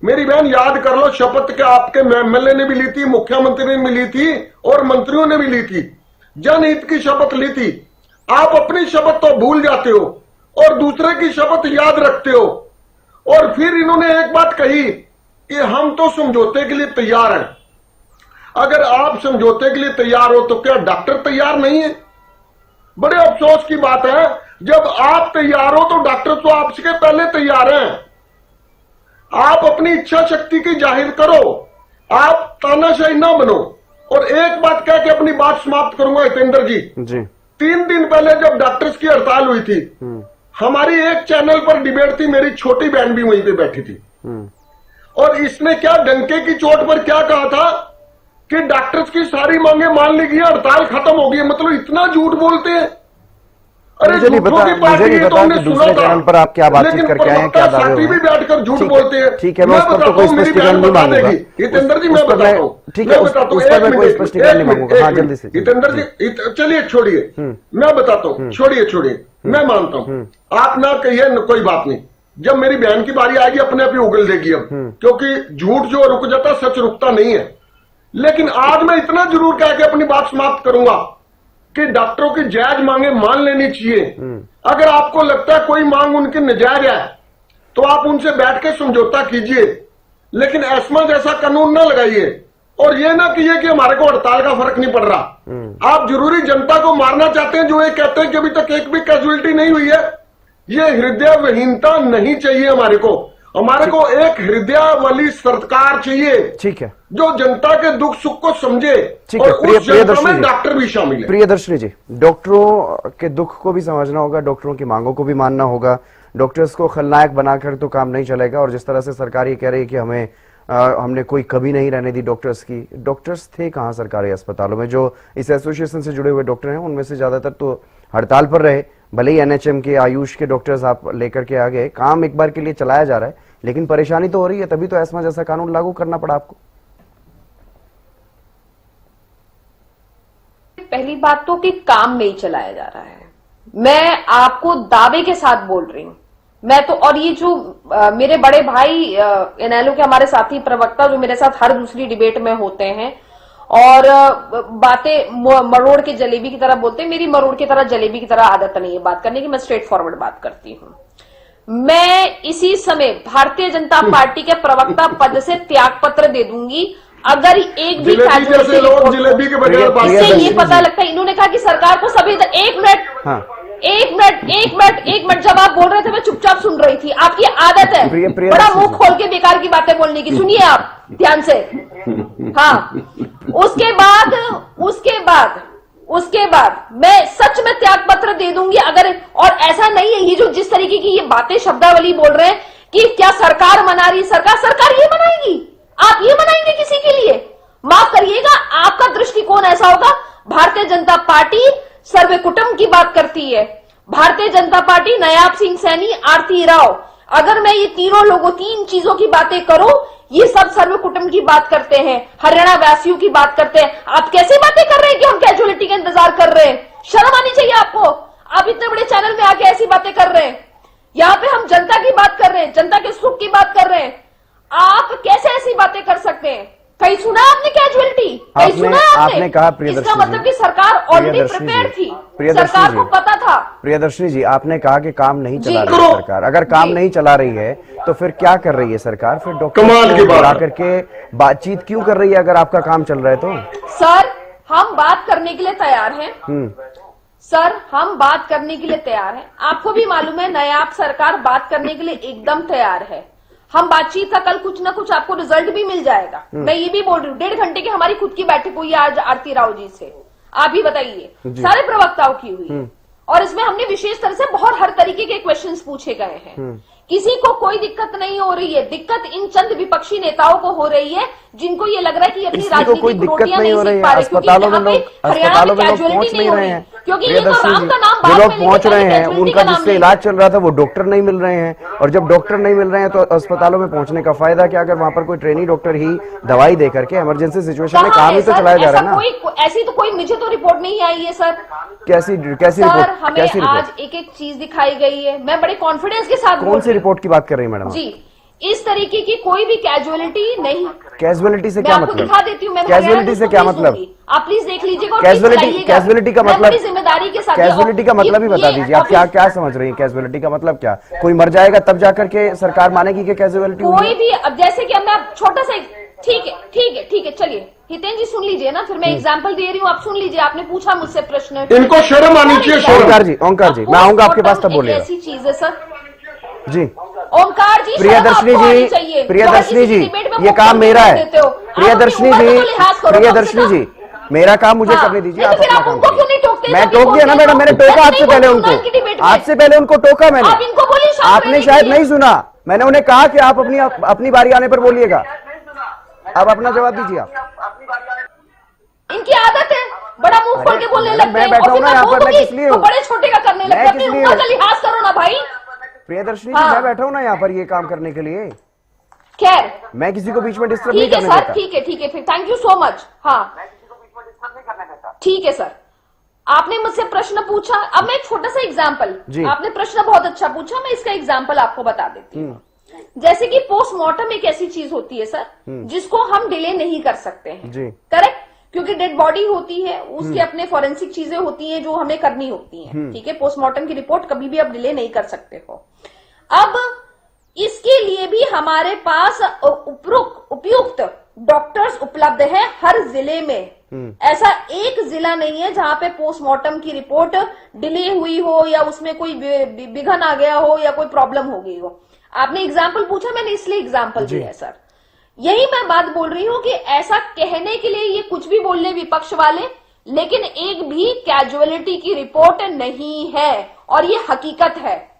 मेरी बहन याद कर लो, शपथ के आपके MLA ने भी ली थी, मुख्यमंत्री ने भी ली थी और मंत्रियों ने भी ली थी, जनहित की शपथ ली थी। आप अपनी शपथ तो भूल जाते हो और दूसरे की शपथ याद रखते हो। और फिर इन्होंने एक बात कही कि हम तो समझौते के लिए तैयार हैं। अगर आप समझौते के लिए तैयार हो तो क्या डॉक्टर तैयार नहीं है? बड़े अफसोस की बात है, जब आप तैयार हो तो डॉक्टर तो आपसे पहले तैयार हैं। आप अपनी इच्छा शक्ति की जाहिर करो, आप तानाशाही ना बनो। और एक बात कह के अपनी बात समाप्त करूंगा हितेंद्र जी। 3 दिन पहले जब डॉक्टर्स की हड़ताल हुई थी, हमारी एक चैनल पर डिबेट थी, मेरी छोटी बहन भी वहीं पे बैठी थी। और इसने क्या डंके की चोट पर क्या कहा था कि डॉक्टर्स की सारी मांगे मान ली गई, हड़ताल खत्म हो गई। मतलब इतना झूठ बोलते हैं। मुझे नहीं पता कि दूसरे चैनल पर आप क्या बातचीत करके आए हैं, क्या दावे हुए भी बैठकर झूठ बोलते हैं। ठीक है, मैं उस पर तो कोई स्पष्टीकरण नहीं मांगूंगा। हितेंद्र जी मैं बताता हूँ, ठीक है, उस पर मैं कोई स्पष्टीकरण नहीं मांगूंगा। हाँ, जल्दी से हितेंद्र जी चलिए छोड़िए, मैं बताता हूँ, छोड़िए, मैं मानता हूँ, आप ना कहिए कोई बात नहीं। जब मेरी बहन की बारी आएगी अपने आप ही उगल देगी अब, क्योंकि झूठ जो रुक जाता सच रुकता नहीं है। लेकिन आज मैं इतना जरूर कह के अपनी बात समाप्त करूंगा कि डॉक्टरों की जायज मांगे मान लेनी चाहिए। अगर आपको लगता है कोई मांग उनकी नाजायज है तो आप उनसे बैठ के समझौता कीजिए, लेकिन एस्मा जैसा कानून ना लगाइए और ये ना कीजिए कि हमारे को हड़ताल का फर्क नहीं पड़ रहा। आप जरूरी जनता को मारना चाहते हैं, जो ये कहते हैं कि अभी तक एक भी कैजुअलिटी नहीं हुई है। ये हृदय विहीनता नहीं चाहिए हमारे को एक हृदय वाली सरकार चाहिए, ठीक है, जो जनता के दुख सुख को समझे। ठीक और है, उस जनता में डॉक्टर भी शामिल है। प्रियदर्शनी जी, डॉक्टरों के दुख को भी समझना होगा, डॉक्टरों की मांगों को भी मानना होगा। डॉक्टर्स को खलनायक बनाकर तो काम नहीं चलेगा। और जिस तरह से सरकार ये कह रही है कि हमने कोई कमी नहीं रहने दी डॉक्टर्स की, डॉक्टर्स थे कहाँ सरकारी अस्पतालों में? जो इस एसोसिएशन से जुड़े हुए डॉक्टर हैं उनमें से ज्यादातर तो हड़ताल पर रहे। भले ही एनएचएम के, आयुष के डॉक्टर्स आप लेकर के आ गए, काम एक बार के लिए चलाया जा रहा है, लेकिन परेशानी तो हो रही है, तभी तो एस्मा जैसा कानून लागू करना पड़ा आपको। पहली बात तो कि काम नहीं चलाया जा रहा है, मैं आपको दावे के साथ बोल रही हूं। मैं तो, और ये जो मेरे बड़े भाई इनेलो के हमारे साथी प्रवक्ता जो मेरे साथ हर दूसरी डिबेट में होते हैं और बातें मरोड़ के जलेबी की तरह बोलते हैं, मेरी मरोड़ की तरह जलेबी की तरह आदत नहीं है बात करने की, मैं स्ट्रेट फॉरवर्ड बात करती हूं। मैं इसी समय भारतीय जनता पार्टी के प्रवक्ता पद से त्याग पत्र दे दूंगी अगर एक भी जलेबी के बगैर इससे ये पता लगता है। इन्होंने कहा कि सरकार को सभी एक मिनट जब आप बोल रहे थे मैं चुपचाप सुन रही थी। आपकी आदत है बड़ा मुंह खोल के बेकार की बातें बोलने की, सुनिए आप ध्यान से। हाँ, उसके बाद मैं सच में त्याग पत्र दे दूंगी अगर, और ऐसा नहीं है ये जो जिस तरीके की ये बातें शब्दावली बोल रहे हैं कि क्या सरकार मना रही, सरकार ये मनाएगी, आप ये मनाएंगे किसी के लिए? माफ करिएगा, आपका दृष्टिकोण ऐसा होगा। भारतीय जनता पार्टी सर्वे कुटुंब की बात करती है, भारतीय जनता पार्टी नायाब सिंह सैनी, आरती राव, अगर मैं ये तीनों लोगों, तीन चीजों की बातें करूं, ये सब सर्व कुटुंब की बात करते हैं, हरियाणा वासियों की बात करते हैं। आप कैसे बातें कर रहे हैं कि हम कैजुअलिटी का इंतजार कर रहे हैं? शर्म आनी चाहिए आपको। आप इतने बड़े चैनल में आके ऐसी बातें कर रहे हैं। यहाँ पे हम जनता की बात कर रहे हैं, जनता के सुख की बात कर रहे हैं, आप कैसे ऐसी बातें कर सकते हैं? कहीं सुना आपने कैजुअलिटी? कहीं सुना आपने? कहा प्रियदर्शनी, इसका मतलब कि सरकार ऑलरेडी प्रिपेयर थी, सरकार को पता था। प्रियदर्शनी जी, आपने कहा कि काम नहीं चला रही है सरकार। अगर काम नहीं चला रही है तो फिर क्या कर रही है सरकार? फिर डॉक्टर को बुला करके बातचीत क्यों कर रही है अगर आपका काम चल रहा है तो? सर, हम बात करने के लिए तैयार हैं। सर, हम बात करने के लिए तैयार हैं। आपको भी मालूम है नायाब सरकार बात करने के लिए एकदम तैयार है। हम बातचीत का कल कुछ ना कुछ आपको रिजल्ट भी मिल जाएगा। मैं ये भी बोल रही हूँ, 1.5 घंटे की हमारी खुद की बैठक हुई है आज आरती राव जी से, आप ही बताइए, सारे प्रवक्ताओं की हुई और इसमें हमने विशेष तरह से बहुत हर तरीके के क्वेश्चंस पूछे गए हैं। किसी को कोई दिक्कत नहीं हो रही है, दिक्कत इन चंद विपक्षी नेताओं को हो रही है जिनको ये लग रहा है कि अपनी राजनीतिक रोटियां नहीं सीख पा रहे, क्योंकि हरियाणा में कैजुअलिटी नहीं हो रही, क्योंकि ये तो राम का नाम जो लोग पहुंच रहे हैं उनका जिससे इलाज चल रहा था वो डॉक्टर नहीं मिल रहे हैं, और जब डॉक्टर नहीं मिल रहे हैं तो अस्पतालों में पहुंचने का फायदा क्या अगर वहां पर कोई ट्रेनी डॉक्टर ही दवाई दे करके इमरजेंसी सिचुएशन में काम ही तो चलाया जा रहा है ना। ऐसी तो कोई मुझे तो रिपोर्ट नहीं आई है सर। कैसी सर, हमें आज एक एक चीज दिखाई गई है, मैं बड़े कॉन्फिडेंस के साथ। कौन सी रिपोर्ट की बात कर रही है मैडम जी? इस तरीके की कोई भी कैजुअलिटी नहीं। कैजुअलिटी से क्या मतलब? दिखा देती हूँ, कैजुअलिटी से क्या मतलब? आप प्लीज देख लीजिएगा। कैजुअलिटी का मतलब, जिम्मेदारी के साथ कैजुअलिटी का मतलब ही बता दीजिए। आप क्या समझ रही है कैजुअलिटी का मतलब? क्या कोई मर जाएगा तब जाकर के सरकार मानेगी कि कैजुअलिटी? कोई भी, अब जैसे कि मैं छोटा सा, ठीक है, चलिए हितेन जी सुन लीजिए ना, फिर मैं एग्जांपल दे रही हूँ, आप सुन लीजिए। आपने पूछा मुझसे प्रश्न, इनको शर्म आनी चाहिए। ओंकार जी, मैं आऊंगा आपके पास तब बोलिए। ऐसी चीज है सर जी। ओंकार जी, प्रियदर्शनी जी, ये काम मेरा है। प्रियदर्शनी जी, मेरा काम मुझे करने दीजिए। आप अपना काम करिए। मैं टोक दिया ना मैडम, मैंने टोका आपसे पहले उनको, आपसे पहले उनको टोका मैंने। आपने शायद नहीं सुना, मैंने उन्हें कहा कि आप अपनी बारी आने पर बोलिएगा। अब अपना जवाब दीजिए आप। इनकी आदत है बड़ा मुंह खोल के बोलने मैडम, लगते मैं हैं, बैठा और हूं फिर ना यहाँ बोल पर, मैं दूंगी किस लिए तो हूँ? बड़े छोटे का करने लगते मैं हैं। किस अपनी लिए उम्र हूँ? का लिहाज करो ना भाई। प्रियदर्शनी जी, हाँ। मैं बैठा हूं ना यहाँ पर ये काम करने के लिए, खैर मैं किसी को बीच में डिस्टर्ब नहीं ठीक है करने सर, देता। ठीक है, फिर थैंक यू सो मच। हाँ ठीक है सर, आपने मुझसे प्रश्न पूछा, अब मैं एक छोटा सा एग्जाम्पल, जी। आपने प्रश्न बहुत अच्छा पूछा, मैं इसका एग्जाम्पल आपको बता देती हूँ। जैसे कि पोस्टमार्टम एक ऐसी चीज होती है सर जिसको हम डिले नहीं कर सकते हैं, जी। करेक्ट, क्योंकि डेड बॉडी होती है, उसके अपने फॉरेंसिक चीजें होती हैं जो हमें करनी होती हैं, ठीक है। पोस्टमार्टम की रिपोर्ट कभी भी आप डिले नहीं कर सकते हो। अब इसके लिए भी हमारे पास उपयुक्त डॉक्टर्स उपलब्ध है हर जिले में। ऐसा एक जिला नहीं है जहां पे पोस्टमार्टम की रिपोर्ट डिले हुई हो या उसमें कोई विघन आ गया हो या कोई प्रॉब्लम हो गई हो। आपने एग्जाम्पल पूछा, मैंने इसलिए एग्जाम्पल दिया है सर। यही मैं बात बोल रही हूं कि ऐसा कहने के लिए ये कुछ भी बोल ले विपक्ष वाले, लेकिन एक भी कैजुअलिटी की रिपोर्ट नहीं है, और ये हकीकत है,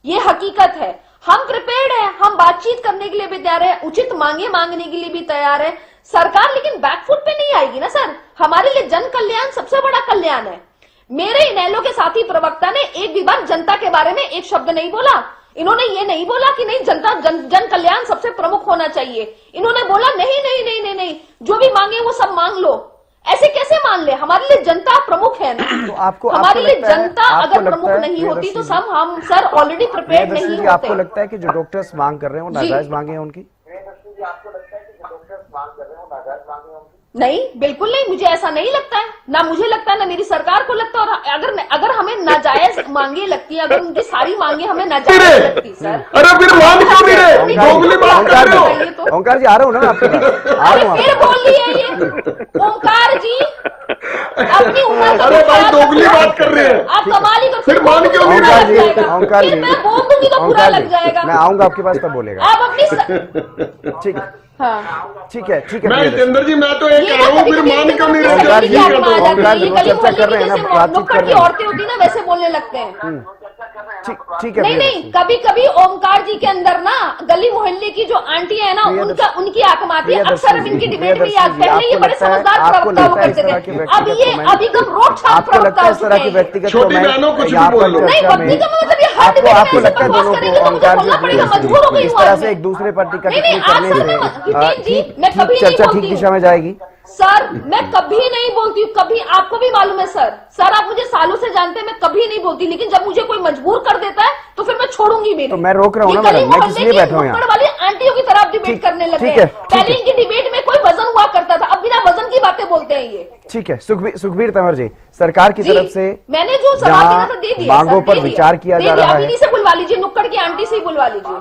ये हकीकत है। हम प्रिपेयर्ड हैं, हम बातचीत करने के लिए भी तैयार है, उचित मांगे मांगने के लिए भी तैयार है सरकार, लेकिन बैकफुट पे नहीं आएगी ना सर। हमारे लिए जन कल्याण सबसे बड़ा कल्याण है। मेरे इनेलो के साथी प्रवक्ता ने एक भी बार जनता के बारे में एक शब्द नहीं बोला। इन्होंने ये नहीं बोला कि नहीं जनता जन कल्याण सबसे प्रमुख होना चाहिए। इन्होंने बोला नहीं नहीं नहीं नहीं नहीं, जो भी मांगे वो सब मांग लो। ऐसे कैसे मान ले? हमारे लिए जनता प्रमुख है ना। तो आपको हमारे लिए लगता है- जनता आपको अगर लगता प्रमुख है, नहीं होती तो प्रियदर्शनी हम सर ऑलरेडी प्रिपेयर्ड नहीं जी, होते। आपको लगता है कि जो डॉक्टर्स मांग कर रहे हैं वो जी। नाजायज मांगे हैं उनकी? नहीं, बिल्कुल नहीं, मुझे ऐसा नहीं लगता है, ना मुझे लगता है ना मेरी सरकार को लगता है। और अगर हमें नाजायज मांगे लगती है, अगर उनकी सारी मांगे हमें नाजायज लगती सर, अरे फिर मान क्यों नहीं रहे? दोगली बात कर रहे हो। ओंकार जी आ रहा हूँ ना मैं आपके पास, आ अरे रहा हूँ फिर आपके बोल दिए ये ओंकार जी, अपनी उम्र का अरे भाई ख्याल दोगली रखो। बात कर रहे हैं। आप कमाल ही कर, फिर मान क्यों नहीं बुरा ओंकार लग जी, जाएगा। ओंकार फिर जी, मैं बोल दूंगी तो बुरा ओंकार लग जी, जाएगा। मैं आऊंगा आपके पास तब बोलेगा। आप अपनी ठीक हाँ, ठीक है ठीक है मैं प्रियदर्शनी। जितेंद्र जी, मैं तो ये ये कह रहा हूँ, कभी फिर कभी मान क्यों नहीं रहे? ओंकार जी, जल्दी कर दो। ओंकार जी, ये वो गली चर्चा कर मोहल्ले रहे हैं की ना, जैसे बातचीत नुक्कड़ कर की रहे हैं। औरतें होती है ना, वैसे बोलने लगते हैं। ठीक है नहीं नहीं, प्रियदर्शनी। कभी कभी ओमकार जी के अंदर ना गली मोहल्ले की जो आंटी है ना, उनकी आत्मा आती है। अक्सर अब इनकी डिबेट में याद, पहले ये बड़े समझदार प्रवक्ता हुआ करते थे, अब ये अभिगम रोड छाप आपको लगता प्रवक्ता है हो इस तरह चुके की हैं। व्यक्तिगत छोटी comment बहनों कुछ भी यहाँ पर बोल लो। नहीं, चर्चा में व्यक्तिगत मतलब ये हर आपको डिबेट आपको में लगता है बकवास दोनों करेंगे को तो मुझे ओंकार जी बोलना पड़ेगा, प्रियदर्शनी मजबूर हो गई इस हूँ तरह आज से मैं। एक दूसरे पर टीका नहीं, टिप्पणी नहीं, आज करने सर से मैं जितेंद्र जी, ठीक मैं कभी नहीं चर्चा बोलती ठीक हूँ। दिशा में जाएगी? सर मैं कभी नहीं बोलती हूँ, कभी, आपको भी मालूम है सर आप मुझे सालों से जानते हैं, मैं कभी नहीं बोलती, लेकिन जब मुझे कोई मजबूर कर देता है तो फिर मैं छोड़ूंगी भी नहीं। तो मैं रोक रहा हूँ ना ये गली मैडम, मैं किस मोहल्ले लिए की बैठा हूँ यहाँ? नुक्कड़ वाली आंटियों की तरह आप डिबेट ठीक- करने लगे ठीक हैं। है, ठीक पहले है। इनकी डिबेट में कोई वजन हुआ करता था, अब बिना वजन की बातें बोलते हैं ये। ठीक है सुखबीर तंवर जी, सरकार की जी, तरफ से मैंने जो सवाल देना था दे दिया, मांगों सर, पर दे दिया। विचार किया दे जा दिया, रहा अब है। इन्हीं से बुलवा लीजिए, नुक्कड़ की आंटी से ही बुलवा लीजिए।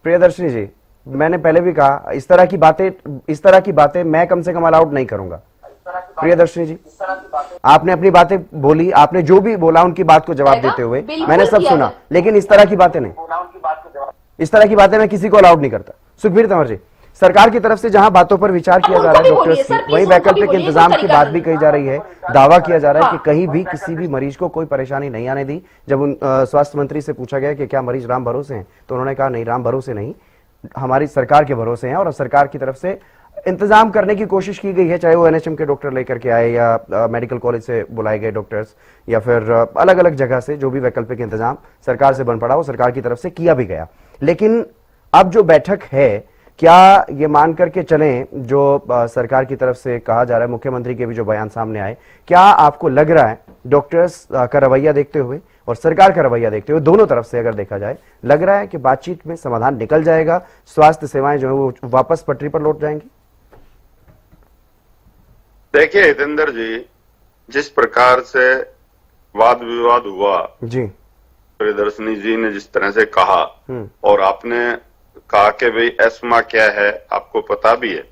प्रियदर्शनी जी, मैंने पहले भी कहा इस तरह की बातें मैं कम से कम अलाउड नहीं करूंगा। प्रियदर्शनी जी, आपने अपनी बातें बोली, आपने जो भी बोला उनकी बात को जवाब देते हुए बिल्कुल मैंने सब किया सुना, है। लेकिन इस तरह की बातें नहीं, इस तरह की बातें मैं किसी को अलाउड नहीं करता। सुखबीर तंवर जी, सरकार की तरफ से जहां बातों पर विचार किया जा रहा है डॉक्टर्स की, वहीं वैकल्पिक इंतजाम की बात भी कही जा रही है। दावा किया जा रहा है कि कहीं भी किसी भी मरीज को कोई परेशानी नहीं आने दी। जब स्वास्थ्य मंत्री से पूछा गया कि क्या मरीज राम भरोसे हैं, तो उन्होंने कहा नहीं, राम भरोसे नहीं, हमारी सरकार के भरोसे हैं, और सरकार की तरफ से इंतजाम करने की कोशिश की गई है, चाहे वो एनएचएम के डॉक्टर लेकर के आए या मेडिकल कॉलेज से बुलाए गए डॉक्टर्स या फिर अलग अलग जगह से जो भी वैकल्पिक इंतजाम सरकार से बन पड़ा वो सरकार की तरफ से किया भी गया। लेकिन अब जो बैठक है, क्या ये मान करके चलें जो सरकार की तरफ से कहा जा रहा है, मुख्यमंत्री के भी जो बयान सामने आए, क्या आपको लग रहा है डॉक्टर्स का रवैया देखते हुए और सरकार का रवैया देखते हुए, दोनों तरफ से अगर देखा जाए, लग रहा है कि बातचीत में समाधान निकल जाएगा, स्वास्थ्य सेवाएं जो है वो वापस पटरी पर लौट जाएंगी? देखिए हितेंद्र जी, जिस प्रकार से वाद विवाद हुआ, जी, प्रियदर्शनी जी ने जिस तरह से कहा और आपने कहा कि भाई एस्मा क्या है, आपको पता भी है।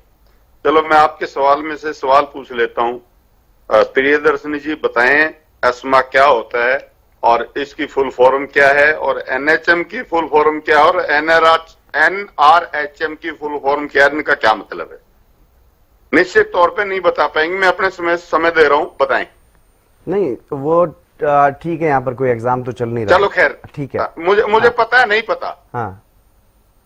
चलो मैं आपके सवाल में से सवाल पूछ लेता हूं। प्रियदर्शनी जी बताएं एस्मा क्या होता है और इसकी फुल फॉर्म क्या है, और एनएचएम की फुल फॉर्म क्या है, और एनआरएचएम की फुल फॉर्म क्या है, इनका क्या मतलब है? निश्चित तौर पे नहीं बता पाएंगे, मैं अपने समय दे रहा हूं, बताएं। नहीं वो ठीक है, यहाँ पर कोई एग्जाम तो चल नहीं रहा। चलो खैर, ठीक है, मुझे पता है, नहीं पता। हाँ,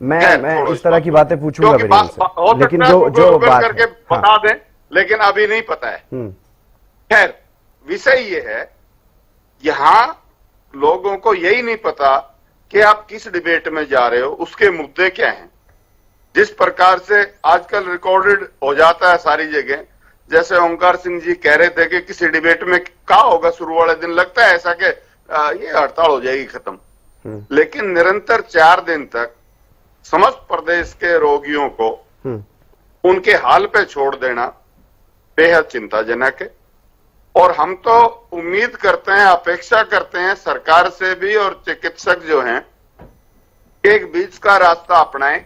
मैं इस तरह की बातें पूछूंगा क्योंकि भी इनसे। हो लेकिन सकता है जो गूगल बात करके है, बता दें, लेकिन अभी नहीं पता है। खैर, विषय ये है, यहां लोगों को यही नहीं पता कि आप किस डिबेट में जा रहे हो, उसके मुद्दे क्या हैं। जिस प्रकार से आजकल रिकॉर्डेड हो जाता है सारी जगह, जैसे ओंकार सिंह जी कह रहे थे कि किसी डिबेट में क्या होगा, शुरू वाले दिन लगता है ऐसा कि ये हड़ताल हो जाएगी खत्म, लेकिन निरंतर 4 दिन तक समस्त प्रदेश के रोगियों को उनके हाल पे छोड़ देना बेहद चिंताजनक है। और हम तो उम्मीद करते हैं, अपेक्षा करते हैं सरकार से भी और चिकित्सक जो हैं एक बीच का रास्ता अपनाएं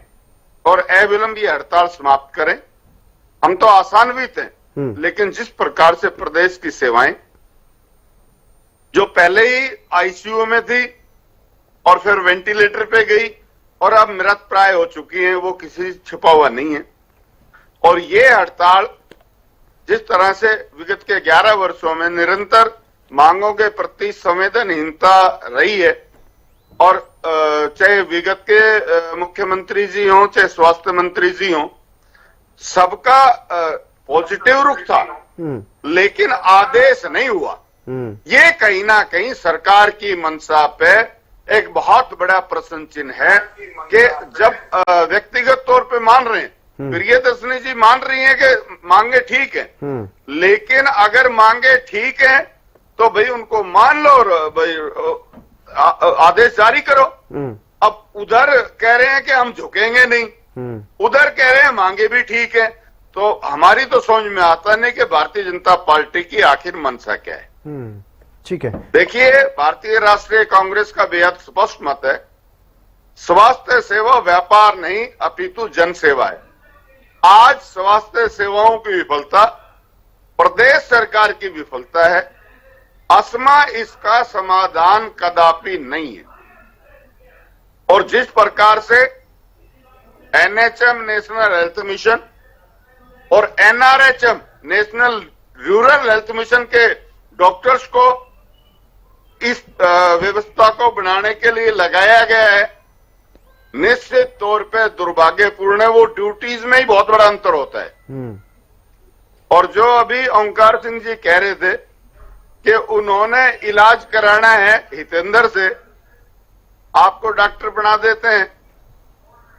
और अविलंब ये हड़ताल समाप्त करें। हम तो आशान्वित हैं, लेकिन जिस प्रकार से प्रदेश की सेवाएं जो पहले ही आईसीयू में थी और फिर वेंटिलेटर पे गई और अब मृत प्राय हो चुकी हैं, वो किसी छिपा हुआ नहीं है। और ये हड़ताल जिस तरह से विगत के 11 वर्षों में निरंतर मांगों के प्रति संवेदनहीनता रही है, और चाहे विगत के मुख्यमंत्री जी हों चाहे स्वास्थ्य मंत्री जी हों, सबका पॉजिटिव रुख था, लेकिन आदेश नहीं हुआ। ये कहीं ना कहीं सरकार की मंशा पे एक बहुत बड़ा प्रश्न चिन्ह है कि जब व्यक्तिगत तौर पे मान रहे हैं, प्रियदर्शनी जी मान रही हैं कि मांगे ठीक है, लेकिन अगर मांगे ठीक है तो भाई उनको मान लो और भाई आदेश जारी करो। अब उधर कह रहे हैं कि हम झुकेंगे नहीं, उधर कह रहे हैं मांगे भी ठीक है, तो हमारी तो समझ में आता नहीं कि भारतीय जनता पार्टी की आखिर मंशा क्या है। ठीक है, देखिए, भारतीय राष्ट्रीय कांग्रेस का बेहद स्पष्ट मत है, स्वास्थ्य सेवा व्यापार नहीं अपितु जन सेवा है। आज स्वास्थ्य सेवाओं की विफलता प्रदेश सरकार की विफलता है, असमा इसका समाधान कदापि नहीं है। और जिस प्रकार से एनएचएम नेशनल हेल्थ मिशन और NRHM national rural health mission के डॉक्टर्स को इस व्यवस्था को बनाने के लिए लगाया गया है, निश्चित तौर पे दुर्भाग्यपूर्ण है। वो ड्यूटीज में ही बहुत बड़ा अंतर होता है। और जो अभी ओंकार सिंह जी कह रहे थे कि उन्होंने इलाज कराना है हितेंद्र से, आपको डॉक्टर बना देते हैं,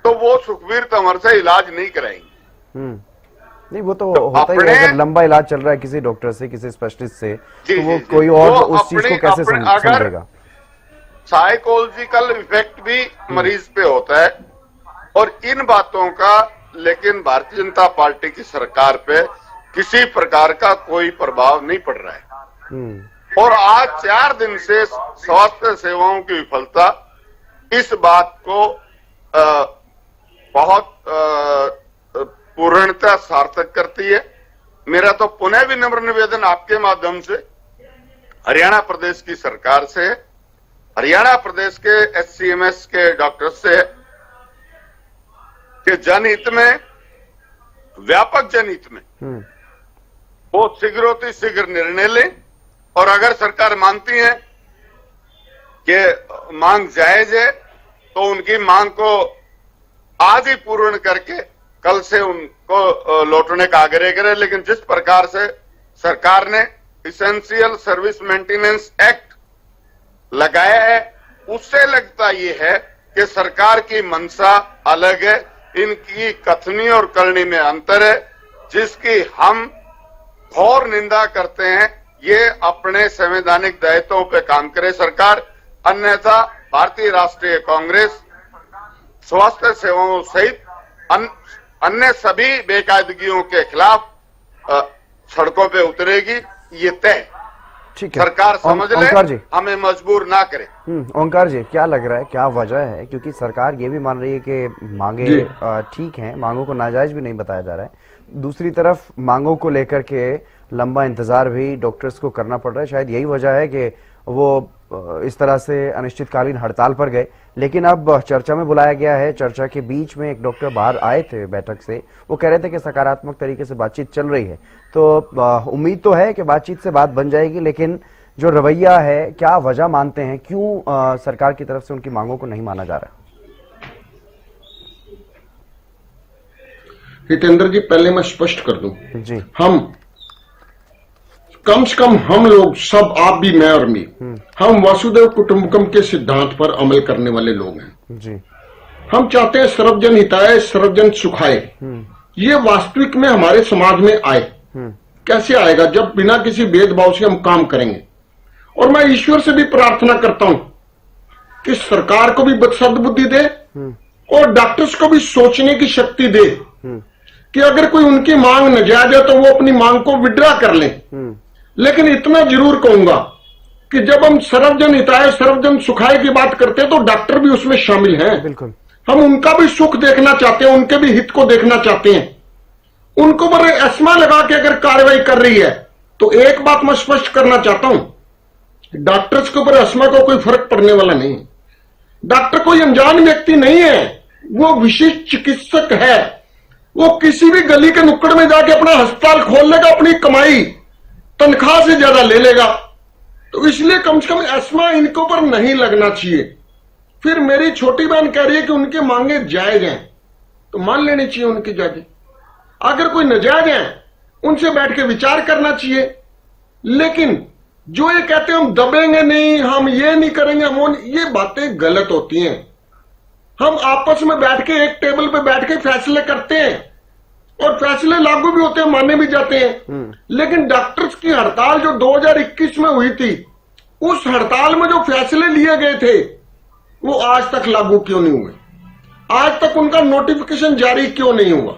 तो वो सुखबीर तंवर से इलाज नहीं कराएंगे। नहीं, वो तो होता ही है, अगर लंबा इलाज चल रहा है किसी डॉक्टर से, किसी स्पेशलिस्ट से, तो वो कोई और उस चीज को कैसे समझेगा। साइकोलॉजिकल इफेक्ट भी मरीज पे होता है, और इन बातों का लेकिन भारतीय जनता पार्टी की सरकार पे किसी प्रकार का कोई प्रभाव नहीं पड़ रहा है। और आज 4 दिन से स्वास्थ्य सेवाओं की विफलता इस बात को बहुत पूर्णतः सार्थक करती है। मेरा तो पुनः विनम्र निवेदन आपके माध्यम से हरियाणा प्रदेश की सरकार से है, हरियाणा प्रदेश के एचसीएमएस के डॉक्टर से है कि जनहित में, व्यापक जनहित में वो शीघ्र निर्णय लें। और अगर सरकार मानती है कि मांग जायज है, तो उनकी मांग को आज ही पूर्ण करके कल से उनको लौटने का आग्रह करें। लेकिन जिस प्रकार से सरकार ने इसेंशियल सर्विस मेंटेनेंस एक्ट लगाया है, उससे लगता ये है कि सरकार की मंशा अलग है, इनकी कथनी और करनी में अंतर है, जिसकी हम घोर निंदा करते हैं। ये अपने संवैधानिक दायित्वों पे काम करे सरकार, अन्यथा भारतीय राष्ट्रीय कांग्रेस स्वास्थ्य सेवाओं सहित अन्य सभी बेकायदगियों के खिलाफ सड़कों पे उतरेगी, ये तय। ठीक है, सरकार समझ ले, हमें मजबूर ना करे। ओंकार जी, क्या लग रहा है, क्या वजह है? क्योंकि सरकार ये भी मान रही है कि मांगे ठीक हैं, मांगों को नाजायज भी नहीं बताया जा रहा है। दूसरी तरफ मांगों को लेकर के लंबा इंतजार भी डॉक्टर्स को करना पड़ रहा है। शायद यही वजह है कि वो इस तरह से अनिश्चितकालीन हड़ताल पर गए। लेकिन अब चर्चा में बुलाया गया है, चर्चा के बीच में एक डॉक्टर बाहर आए थे बैठक से, वो कह रहे थे कि सकारात्मक तरीके से बातचीत चल रही है। तो उम्मीद तो है कि बातचीत से बात बन जाएगी, लेकिन जो रवैया है, क्या वजह मानते हैं, क्यों सरकार की तरफ से उनकी मांगों को नहीं माना जा रहा? हितेंद्र जी, पहले मैं स्पष्ट कर दूं, जी, हम कम से कम हम लोग सब, आप भी, मैं और मी, हम वसुदैव कुटुंबकम के सिद्धांत पर अमल करने वाले लोग हैं जी। हम चाहते हैं सर्वजन हिताय सर्वजन सुखाय ये वास्तविक में हमारे समाज में आए। कैसे आएगा? जब बिना किसी भेदभाव से हम काम करेंगे। और मैं ईश्वर से भी प्रार्थना करता हूं कि सरकार को भी सद्बुद्धि दे और डॉक्टर्स को भी सोचने की शक्ति दे कि अगर कोई उनकी मांग नाजायज है तो वो अपनी मांग को विड्रा कर लें। लेकिन इतना जरूर कहूंगा कि जब हम सर्वजन हिताय सर्वजन सुखाय की बात करते हैं तो डॉक्टर भी उसमें शामिल हैं। बिल्कुल। हम उनका भी सुख देखना चाहते हैं, उनके भी हित को देखना चाहते हैं। उनको पर एस्मा लगा के अगर कार्रवाई कर रही है तो एक बात मैं स्पष्ट करना चाहता हूं, डॉक्टर्स के ऊपर एस्मा को कोई फर्क पड़ने वाला नहीं। डॉक्टर कोई अनजान व्यक्ति नहीं है, वो विशिष्ट चिकित्सक है। वो किसी भी गली के नुक्कड़ में जाके अपना अस्पताल खोल लेगा, अपनी कमाई तनख्वाह से ज्यादा ले लेगा। तो इसलिए कम से कम एस्मा इनके ऊपर नहीं लगना चाहिए। फिर मेरी छोटी बहन कह रही है कि उनकी मांगे जायज हैं, तो मान लेनी चाहिए उनकी जायज। अगर कोई नाजायज है उनसे बैठ के विचार करना चाहिए। लेकिन जो ये कहते हैं हम दबेंगे नहीं, हम ये नहीं करेंगे, हम ये बातें गलत होती हैं। हम आपस में बैठ के एक टेबल पे बैठ के फैसले करते हैं और फैसले लागू भी होते हैं, माने भी जाते हैं। लेकिन डॉक्टर्स की हड़ताल जो 2021 में हुई थी, उस हड़ताल में जो फैसले लिए गए थे वो आज तक लागू क्यों नहीं हुए? आज तक उनका नोटिफिकेशन जारी क्यों नहीं हुआ?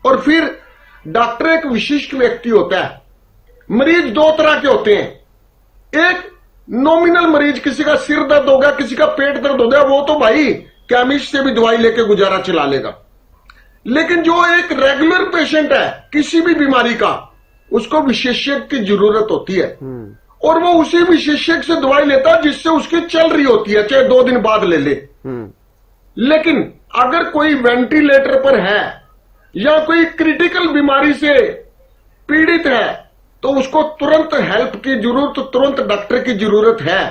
और फिर डॉक्टर एक विशिष्ट व्यक्ति होता है। मरीज दो तरह के होते हैं। एक नॉमिनल मरीज, किसी का सिर दर्द हो गया, किसी का पेट दर्द हो गया, वो तो भाई केमिस्ट से भी दवाई लेके गुजारा चला लेगा। लेकिन जो एक रेगुलर पेशेंट है किसी भी बीमारी का, उसको विशेषज्ञ की जरूरत होती है और वो उसी विशेषज्ञ से दवाई लेता है जिससे उसकी चल रही होती है, चाहे 2 दिन बाद ले ले। लेकिन अगर कोई वेंटिलेटर पर है या कोई क्रिटिकल बीमारी से पीड़ित है तो उसको तुरंत हेल्प की जरूरत, तुरंत डॉक्टर की जरूरत है।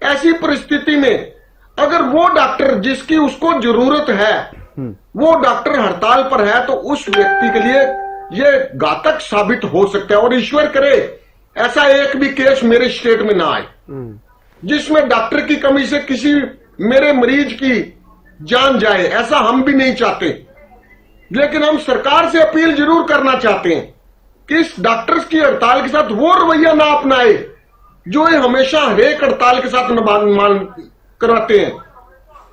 ऐसी परिस्थिति में अगर वो डॉक्टर जिसकी उसको जरूरत है वो डॉक्टर हड़ताल पर है तो उस व्यक्ति के लिए ये घातक साबित हो सकता है। और ईश्वर करे ऐसा एक भी केस मेरे स्टेट में ना आए जिसमें डॉक्टर की कमी से किसी मेरे मरीज की जान जाए। ऐसा हम भी नहीं चाहते। लेकिन हम सरकार से अपील जरूर करना चाहते हैं कि इस डॉक्टर्स की हड़ताल के साथ वो रवैया ना अपनाए जो ये हमेशा हरेक हड़ताल के साथ मान कराते हैं।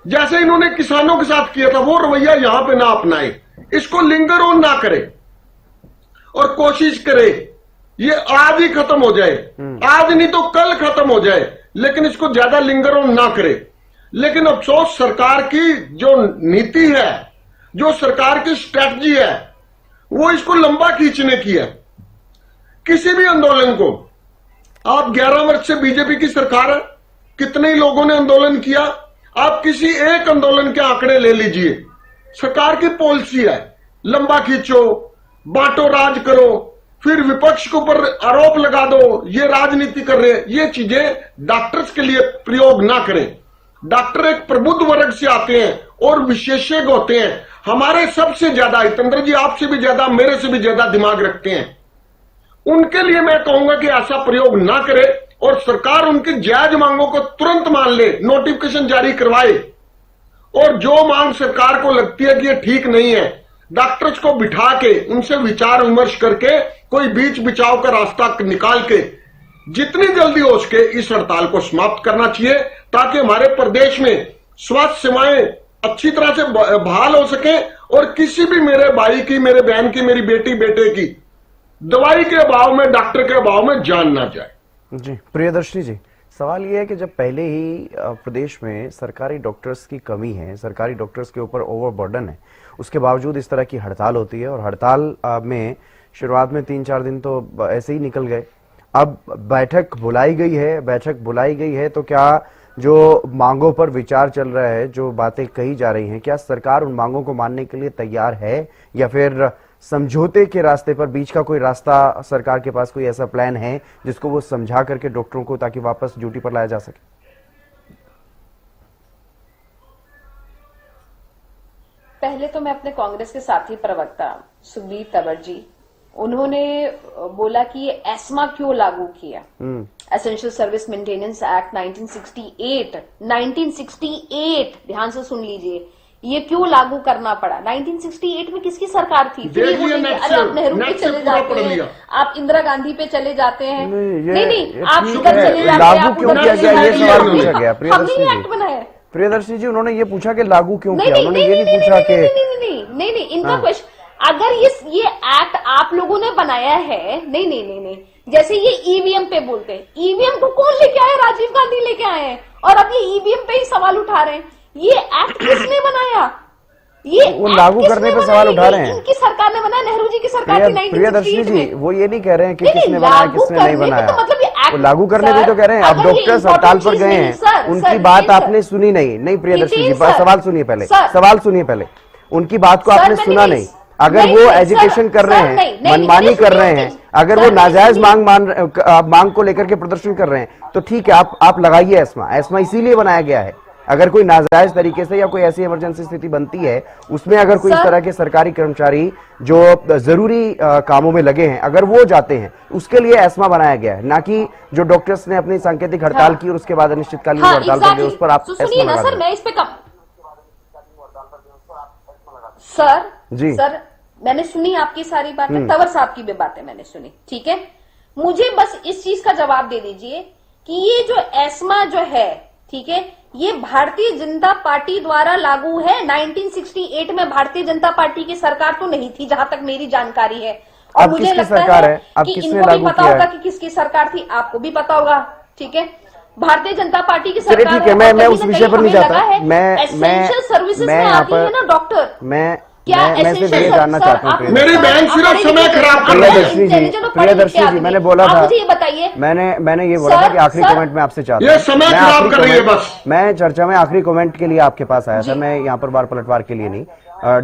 जैसे इन्होंने किसानों के साथ किया था वो रवैया यहां पे ना अपनाए, इसको लिंगर ऑन ना करे और कोशिश करे ये आज ही खत्म हो जाए, आज नहीं तो कल खत्म हो जाए, लेकिन इसको ज्यादा लिंगर ऑन ना करे। लेकिन अफसोस सरकार की जो नीति है, जो सरकार की स्ट्रैटेजी है, वो इसको लंबा खींचने की है। किसी भी आंदोलन को, आप 11 वर्ष से बीजेपी की सरकार है, कितने ही लोगों ने आंदोलन किया, आप किसी एक आंदोलन के आंकड़े ले लीजिए। सरकार की पॉलिसी है लंबा खींचो, बांटो राज करो, फिर विपक्ष के ऊपर आरोप लगा दो ये राजनीति कर रहे हैं। ये चीजें डॉक्टर्स के लिए प्रयोग ना करें। डॉक्टर एक प्रबुद्ध वर्ग से आते हैं और विशेषज्ञ होते हैं। हमारे सबसे ज्यादा, हितेंद्र जी आपसे भी ज्यादा, मेरे से भी ज्यादा दिमाग रखते हैं। उनके लिए मैं कहूंगा कि ऐसा प्रयोग ना करे और सरकार उनकी जायज मांगों को तुरंत मान ले, नोटिफिकेशन जारी करवाए। और जो मांग सरकार को लगती है कि ये ठीक नहीं है, डॉक्टर्स को बिठा के उनसे विचार विमर्श करके कोई बीच बिचाव का रास्ता निकाल के जितनी जल्दी हो सके इस हड़ताल को समाप्त करना चाहिए, ताकि हमारे प्रदेश में स्वास्थ्य सेवाएं अच्छी तरह से बहाल हो सके और किसी भी मेरे भाई की, मेरे बहन की, मेरी बेटी बेटे की दवाई के अभाव में, डॉक्टर के अभाव में जान ना जाए। जी प्रियदर्शनी जी, सवाल यह है कि जब पहले ही प्रदेश में सरकारी डॉक्टर्स की कमी है, सरकारी डॉक्टर्स के ऊपर ओवरबर्डन है, उसके बावजूद इस तरह की हड़ताल होती है और हड़ताल में शुरुआत में 3-4 दिन तो ऐसे ही निकल गए। अब बैठक बुलाई गई है तो क्या जो मांगों पर विचार चल रहा है, जो बातें कही जा रही हैं, क्या सरकार उन मांगों को मानने के लिए तैयार है या फिर समझौते के रास्ते पर, बीच का कोई रास्ता सरकार के पास, कोई ऐसा प्लान है जिसको वो समझा करके डॉक्टरों को ताकि वापस ड्यूटी पर लाया जा सके? पहले तो मैं अपने कांग्रेस के साथी प्रवक्ता सुखबीर तंवर जी उन्होंने बोला कि ये एस्मा क्यों लागू किया, एसेंशियल सर्विस मेंटेनेंस एक्ट 1968 ध्यान से सुन लीजिए, ये क्यों लागू करना पड़ा। 1968 में किसकी सरकार थी? फिर ये बोलेंगे अरे आप नेहरू पे चले जाते हैं, आप इंदिरा गांधी पे चले जाते हैं, नहीं आप इधर चले जाते हैं, लागू क्यों किया गया ये सवाल पूछा गया हमने प्रियदर्शी एक्ट जी। बनाया। प्रियदर्शी जी उन्होंने ये पूछा कि लागू क्यों नहीं किया, उन्होंने ये नहीं पूछा कि नहीं इनका क्वेश्चन, अगर ये एक्ट आप लोगों ने बनाया है, नहीं, जैसे ये ईवीएम पे बोलते हैं, ईवीएम को कौन लेके आया? राजीव गांधी लेके आए हैं, और अब ये ईवीएम पे ही सवाल उठा रहे हैं। ये एक्ट किसने बनाया? ये वो लागू करने पे सवाल उठा रहे हैं। इनकी सरकार ने बनाया, नेहरू जी की सरकार थी 1968 प्रियदर्शी जी में। वो ये नहीं कह रहे हैं कि नहीं, किसने बनाया लागू किसने नहीं करने पे बनाया, तो मतलब ये एक्ट- वो लागू करने पे सर, तो कह रहे हैं। अब अगर ये डॉक्टर्स हड़ताल पर important गए चीज हैं, नहीं, सर, उनकी सर, बात नहीं, आपने सुनी नहीं प्रियदर्शी जी, सर, सवाल सुनिए पहले, सर, सवाल सुनिए पहले, उनकी बात को सर, आपने मैंने सुना नहीं- नहीं। अगर नहीं, वो नहीं, एजुकेशन सर, कर रहे सर, हैं, नहीं, मनमानी नहीं, कर सुनिए, रहे हैं, सर, अगर वो नहीं, नाजायज सुनिए। मांग को लेकर के प्रदर्शन कर रहे हैं तो ठीक है, आप लगाइए एस्मा इसीलिए बनाया गया है। अगर कोई नाजायज तरीके से या कोई ऐसी इमरजेंसी स्थिति बनती है, उसमें अगर कोई इस तरह के सरकारी कर्मचारी जो जरूरी कामों में लगे हैं अगर वो जाते हैं, उसके लिए एस्मा बनाया गया है, ना कि जो डॉक्टर्स ने अपनी सांकेतिक हड़ताल की और उसके बाद अनिश्चितकालीन हड़ताल कर दी उस पर आप सुनिए ना एस्मा सर, मैं इस पे सर जी। सर मैंने सुनी आपकी सारी बातें, तंवर साहब की भी बातें मैंने सुनी, ठीक है। मुझे बस इस चीज का जवाब दे दीजिए कि ये जो एस्मा जो है, ठीक है, ये भारतीय जनता पार्टी द्वारा लागू है। 1968 में भारतीय जनता पार्टी की सरकार तो नहीं थी, जहां तक मेरी जानकारी है। और अब मुझे किसकी लगता सरकार है है? अब कि किसने इनको भी लागू पता किया होगा है? कि किसकी सरकार थी, आपको भी पता होगा, ठीक है। भारतीय जनता पार्टी की चलिए सरकार ठीक है, और मैं कहीं उस ना विषय कहीं पर नहीं हमें जाता, लगा है, मैं एसेंशियल सर्विसेज में यहाँ आती है पर ना डॉक्टर, मैं सिर्फ essential ये जानना सर, चाहता आप- हूँ मेरी बहन सिर्फ समय खराब कर रही है। प्रियदर्शी जी मैंने बोला था, मुझे ये बताइए, मैंने ये बोला था कि आखिरी कमेंट में आपसे चाहता हूं। ये समय मैं खराब आखिरी कर रही है कमेंट- बस। मैं चर्चा में आखिरी कमेंट के लिए आपके पास आया था, मैं यहाँ पर बार पलटवार के लिए नहीं,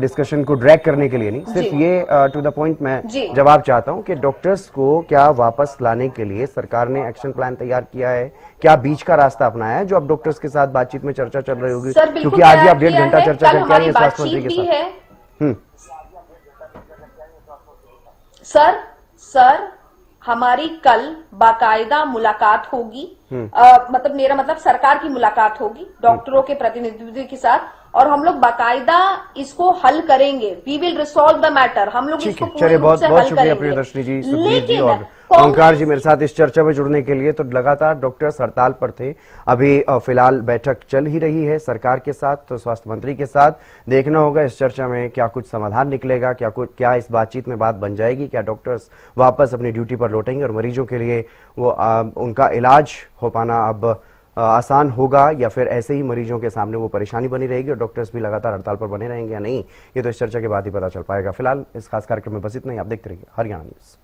डिस्कशन को ड्रैग करने के लिए नहीं, सिर्फ ये टू द पॉइंट मैं जी। जवाब चाहता हूं कि डॉक्टर्स को क्या वापस लाने के लिए सरकार ने एक्शन प्लान तैयार किया है, क्या बीच का रास्ता अपनाया है, जो अब डॉक्टर्स के साथ बातचीत में चर्चा चल रही होगी, सर बिल्कुल क्योंकि आज ही आप तैयार 1.5 घंटा किया है, चर्चा कल करके आए हैं हमारी स्वास्थ्य मंत्री बातचीत के भी साथ। है। सर हमारी कल बाकायदा मुलाकात होगी, मतलब मेरा मतलब सरकार की मुलाकात होगी डॉक्टरों के प्रतिनिधित्व के साथ, और हम लोग बाकायदा इसको हल करेंगे। We will resolve the matter, हम लोग ठीक इसको है, पूरी चलिए रूप बहुत से बहुत हल शुक्रिया करेंगे। प्रियदर्शनी जी, सुखबीर जी लेकिन और ओंकार जी मेरे साथ इस चर्चा में जुड़ने के लिए। तो लगातार डॉक्टर्स हड़ताल पर थे, अभी फिलहाल बैठक चल ही रही है सरकार के साथ, तो स्वास्थ्य मंत्री के साथ देखना होगा इस चर्चा में क्या कुछ समाधान निकलेगा, क्या इस बातचीत में बात बन जाएगी, क्या डॉक्टर्स वापस अपनी ड्यूटी पर लौटेंगे और मरीजों के लिए वो उनका इलाज हो पाना अब आसान होगा, या फिर ऐसे ही मरीजों के सामने वो परेशानी बनी रहेगी और डॉक्टर्स भी लगातार हड़ताल पर बने रहेंगे या नहीं, ये तो इस चर्चा के बाद ही पता चल पाएगा। फिलहाल इस खास कार्यक्रम में बस इतना ही, आप देखते रहिए हरियाणा न्यूज।